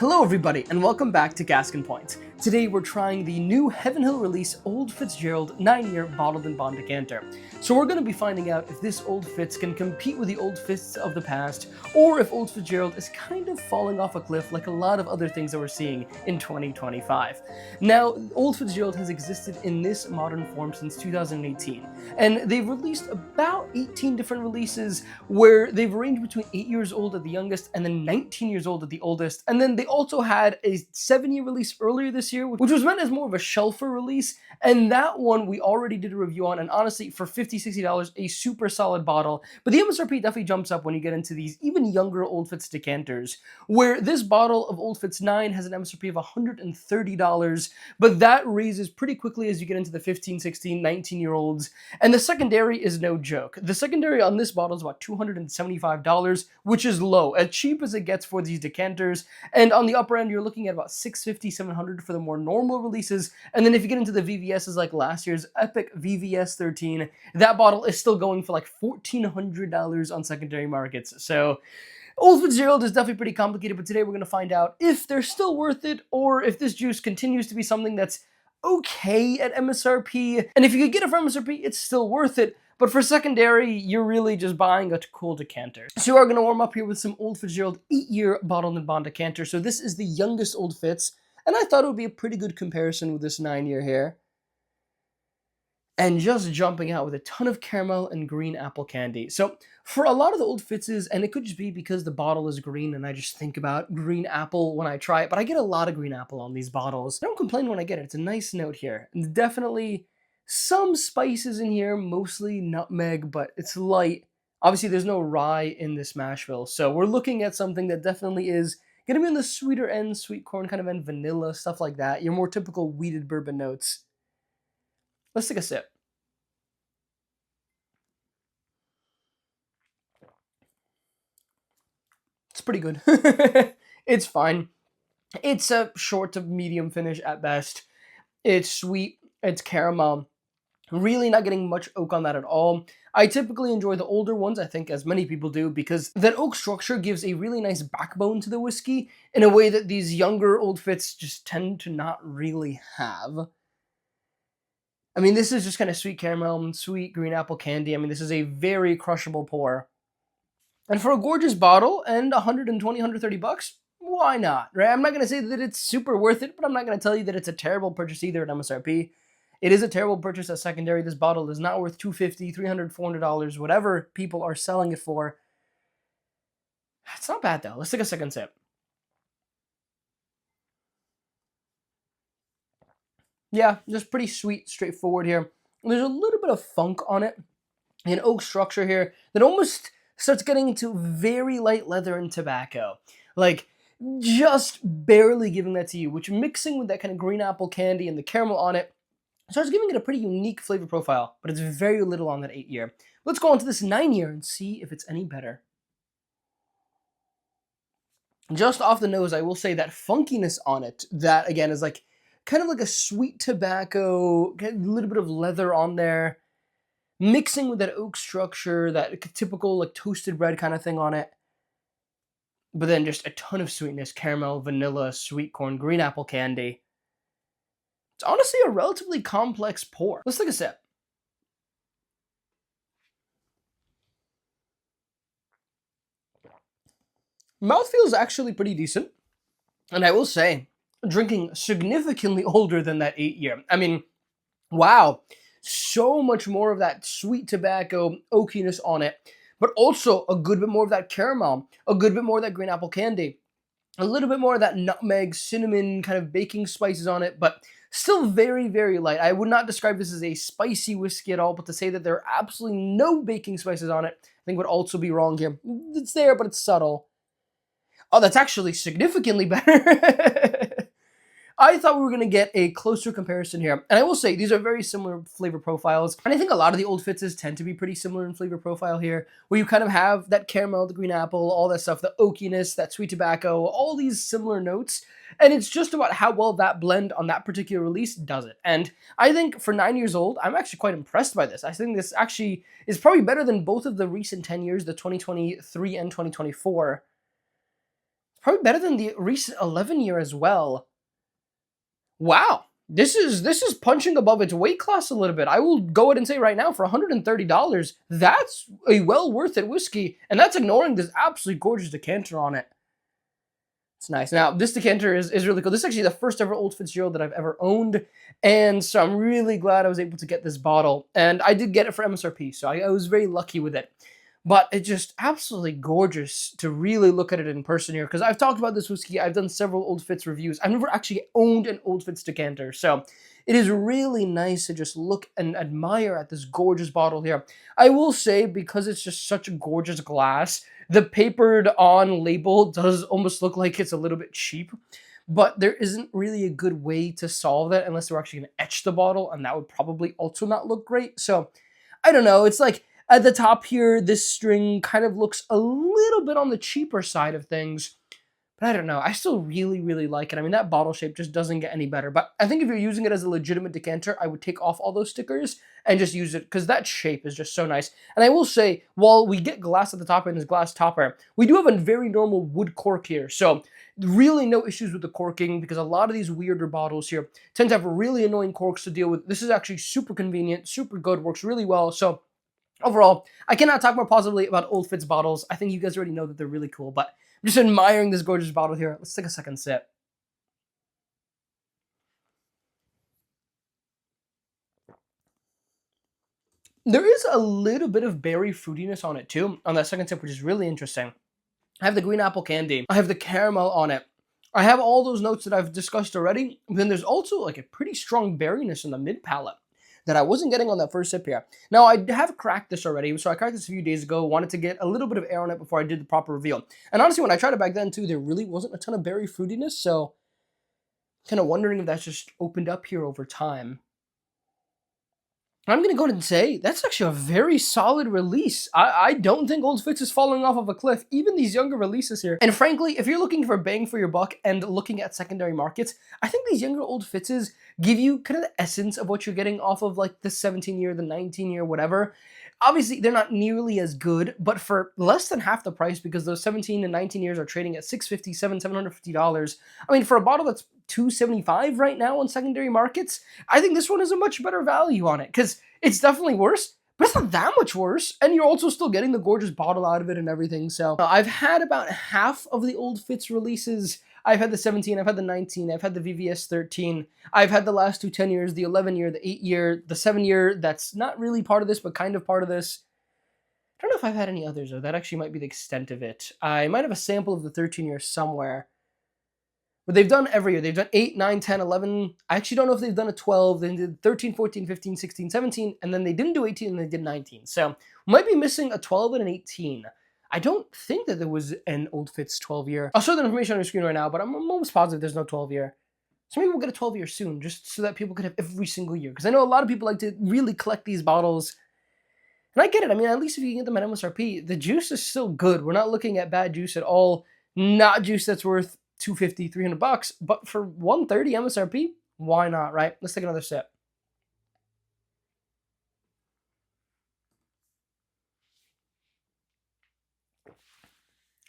Hello everybody, and welcome back to Cask and Points. Today we're trying the new Heaven Hill release Old Fitzgerald 9-year bottled in Bond Decanter. So we're going to be finding out if this Old Fitz can compete with the Old Fitz of the past, or if Old Fitzgerald is kind of falling off a cliff like a lot of other things that we're seeing in 2025. Now, Old Fitzgerald has existed in this modern form since 2018, and they've released about 18 different releases where they've ranged between 8 years old at the youngest and then 19 years old at the oldest, and then they also had a 7-year release earlier this year, which was meant as more of a shelfer release, and that one we already did a review on, and honestly, for $50-$60, a super solid bottle. But the MSRP definitely jumps up when you get into these even younger Old Fitz decanters, where this bottle of Old Fitz 9 has an MSRP of $130, but that raises pretty quickly as you get into the 15, 16, 19-year-olds, and the secondary is no joke. The secondary on this bottle is about $275, which is low, as cheap as it gets for these decanters, and on the upper end, you're looking at about $650, $700 for the more normal releases. And then if you get into the VVSs like last year's Epic VVS 13, that bottle is still going for like $1,400 on secondary markets. So Old Fitzgerald is definitely pretty complicated, but today we're going to find out if they're still worth it, or if this juice continues to be something that's okay at MSRP. And if you could get it for MSRP, it's still worth it. But for secondary, you're really just buying a cool decanter. So we are going to warm up here with some Old Fitzgerald 8-year bottled in Bond Decanter. So this is the youngest Old Fitz, and I thought it would be a pretty good comparison with this 9-year here. And just jumping out with a ton of caramel and green apple candy. So for a lot of the Old Fitzes, and it could just be because the bottle is green and I just think about green apple when I try it, but I get a lot of green apple on these bottles. I don't complain when I get it. It's a nice note here. And definitely some spices in here, mostly nutmeg, but it's light. Obviously, there's no rye in this mash bill, so we're looking at something that definitely is going to be on the sweeter end, sweet corn kind of end, vanilla, stuff like that. Your more typical wheated bourbon notes. Let's take a sip. It's pretty good. It's fine. It's a short to medium finish at best. It's sweet. It's caramel. Really not getting much oak on that at all. I typically enjoy the older ones, I think, as many people do, because that oak structure gives a really nice backbone to the whiskey in a way that these younger Old Fitz just tend to not really have. I mean, this is just kind of sweet caramel and sweet green apple candy. I mean, this is a very crushable pour. And for a gorgeous bottle and $120, $130, why not, right? I'm not going to say that it's super worth it, but I'm not going to tell you that it's a terrible purchase either at MSRP. It is a terrible purchase at secondary. This bottle is not worth $250, $300, $400, whatever people are selling it for. It's not bad though. Let's take a second sip. Yeah, just pretty sweet, straightforward here. There's a little bit of funk on it, an oak structure here that almost starts getting into very light leather and tobacco. Like, just barely giving that to you, which mixing with that kind of green apple candy and the caramel on it, starts giving it a pretty unique flavor profile, but it's very little on that 8-year. Let's go on to this 9-year and see if it's any better. Just off the nose, I will say that funkiness on it, that again is like kind of like a sweet tobacco, a little bit of leather on there, mixing with that oak structure, that typical like toasted bread kind of thing on it. But then just a ton of sweetness, caramel, vanilla, sweet corn, green apple candy. It's honestly a relatively complex pour. Let's take a sip. Mouthfeel is actually pretty decent. And I will say, drinking significantly older than that 8-year. I mean, wow. So much more of that sweet tobacco oakiness on it. But also a good bit more of that caramel. A good bit more of that green apple candy. A little bit more of that nutmeg, cinnamon, kind of baking spices on it, but still very, very light. I would not describe this as a spicy whiskey at all, but to say that there are absolutely no baking spices on it, I think would also be wrong here. It's there, but it's subtle. Oh, that's actually significantly better. I thought we were going to get a closer comparison here. And I will say, these are very similar flavor profiles. And I think a lot of the Old Fitzes tend to be pretty similar in flavor profile here, where you kind of have that caramel, the green apple, all that stuff, the oakiness, that sweet tobacco, all these similar notes. And it's just about how well that blend on that particular release does it. And I think for 9 years old, I'm actually quite impressed by this. I think this actually is probably better than both of the recent 10 years, the 2023 and 2024. Probably better than the recent 11 year as well. Wow. This is punching above its weight class a little bit. I will go ahead and say right now for $130, that's a well worth it whiskey, and that's ignoring this absolutely gorgeous decanter on it. It's nice. Now, this decanter is really cool. This is actually the first ever Old Fitzgerald that I've ever owned, and so I'm really glad I was able to get this bottle. And I did get it for MSRP, so I was very lucky with it. But it's just absolutely gorgeous to really look at it in person here, because I've talked about this whiskey. I've done several Old Fitz reviews. I've never actually owned an Old Fitz decanter, so it is really nice to just look and admire at this gorgeous bottle here. I will say, because it's just such a gorgeous glass, the papered on label does almost look like it's a little bit cheap, but there isn't really a good way to solve that unless they're actually going to etch the bottle, and that would probably also not look great. So I don't know. It's like at the top here, this string kind of looks a little bit on the cheaper side of things. But I don't know. I still really, really like it. I mean, that bottle shape just doesn't get any better. But I think if you're using it as a legitimate decanter, I would take off all those stickers and just use it, because that shape is just so nice. And I will say, while we get glass at the top and this glass topper, we do have a very normal wood cork here. So really no issues with the corking, because a lot of these weirder bottles here tend to have really annoying corks to deal with. This is actually super convenient, super good, works really well. So overall, I cannot talk more positively about Old Fitz bottles. I think you guys already know that they're really cool, but I'm just admiring this gorgeous bottle here. Let's take a second sip. There is a little bit of berry fruitiness on it too, on that second sip, which is really interesting. I have the green apple candy. I have the caramel on it. I have all those notes that I've discussed already. Then there's also like a pretty strong berryness in the mid palate that I wasn't getting on that first sip here. Now, I have cracked this already, so I cracked this a few days ago, wanted to get a little bit of air on it before I did the proper reveal. And honestly, when I tried it back then too, there really wasn't a ton of berry fruitiness, so kind of wondering if that's just opened up here over time. I'm going to go ahead and say that's actually a very solid release. I don't think Old Fitz is falling off of a cliff, even these younger releases here. And frankly, if you're looking for bang for your buck and looking at secondary markets, I think these younger Old Fitzes give you kind of the essence of what you're getting off of like the 17 year, the 19 year, whatever. Obviously, they're not nearly as good, but for less than half the price, because those 17 and 19 years are trading at $650, $750. I mean, for a bottle that's $275 right now on secondary markets, I think this one is a much better value on it, because it's definitely worse, but it's not that much worse, and you're also still getting the gorgeous bottle out of it and everything. So I've had about half of the Old Fitz releases. I've had the 17, I've had the 19, I've had the VVS 13, I've had the last two 10 years, the 11 year, the 8 year, the 7 year, that's not really part of this, but kind of part of this. I don't know if I've had any others, though. That actually might be the extent of it. I might have a sample of the 13 year somewhere. But they've done every year. They've done 8, 9, 10, 11. I actually don't know if they've done a 12. They did 13, 14, 15, 16, 17, and then they didn't do 18 and they did 19. So might be missing a 12 and an 18. I don't think that there was an Old Fitz 12 year. I'll show that information on your screen right now, but I'm almost positive there's no 12 year. So maybe we'll get a 12 year soon, just so that people could have every single year. Because I know a lot of people like to really collect these bottles. And I get it. I mean, at least if you can get them at MSRP, the juice is still good. We're not looking at bad juice at all. Not juice that's worth $250, $300, but for $130 MSRP, why not, right? Let's take another sip.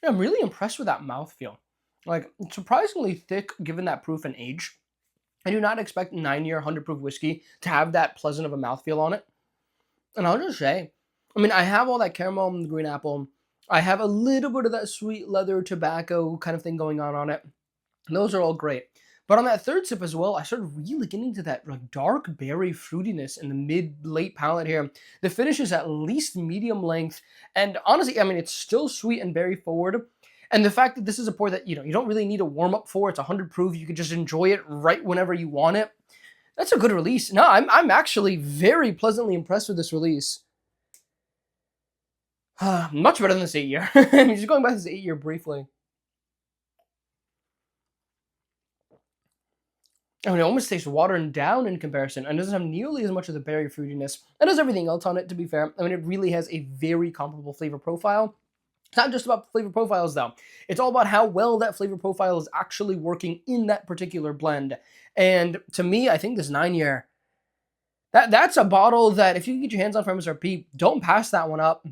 Yeah, I'm really impressed with that mouthfeel. Like, it's surprisingly thick given that proof and age. I do not expect 9-year 100 proof whiskey to have that pleasant of a mouthfeel on it. And I'll just say, I mean, I have all that caramel and the green apple. I have a little bit of that sweet leather tobacco kind of thing going on it. And those are all great. But on that third sip as well, I started really getting to that like dark berry fruitiness in the mid-late palate here. The finish is at least medium length. And honestly, I mean, it's still sweet and berry forward. And the fact that this is a pour that, you don't really need a warm up for. It's 100 proof. You can just enjoy it right whenever you want it. That's a good release. No, I'm actually very pleasantly impressed with this release. Much better than this 8 year. Just going back to this 8 year briefly. I mean, it almost tastes watered down in comparison and doesn't have nearly as much of the berry fruitiness. It has everything else on it, to be fair. I mean, it really has a very comparable flavor profile. It's not just about flavor profiles, though. It's all about how well that flavor profile is actually working in that particular blend. And to me, I think this 9 year, that's a bottle that if you get your hands on for MSRP, don't pass that one up.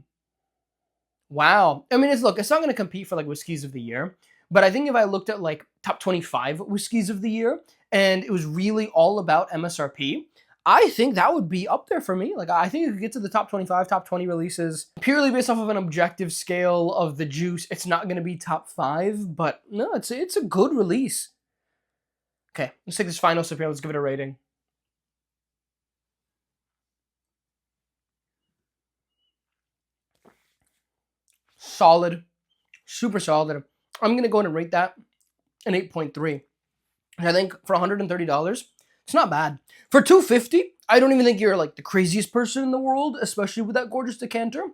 Wow. I mean, it's not going to compete for like whiskeys of the year, But I think if I looked at like top 25 whiskeys of the year and it was really all about MSRP, I think that would be up there for me. Like, I think it could get to the top 25, top 20 releases purely based off of an objective scale of the juice. It's not going to be top 5, but no, it's a good release. Okay, let's take this final sip here. Let's give it a rating. Solid, super solid. I'm going to go ahead and rate that an 8.3. I think for $130, it's not bad. For $250, I don't even think you're like the craziest person in the world, especially with that gorgeous decanter.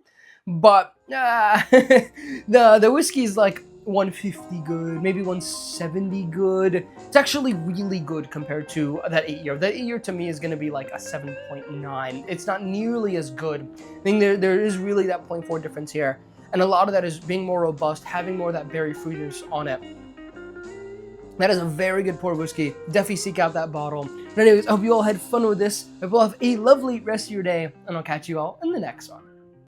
But the whiskey is like 150 good, maybe 170 good. It's actually really good compared to that 8-year. That 8-year to me is going to be like a 7.9. It's not nearly as good. I think there is really that 0.4 difference here. And a lot of that is being more robust, having more of that berry fruiters on it. That is a very good pour whiskey. Definitely seek out that bottle. But anyways, I hope you all had fun with this. I hope you all have a lovely rest of your day, and I'll catch you all in the next one.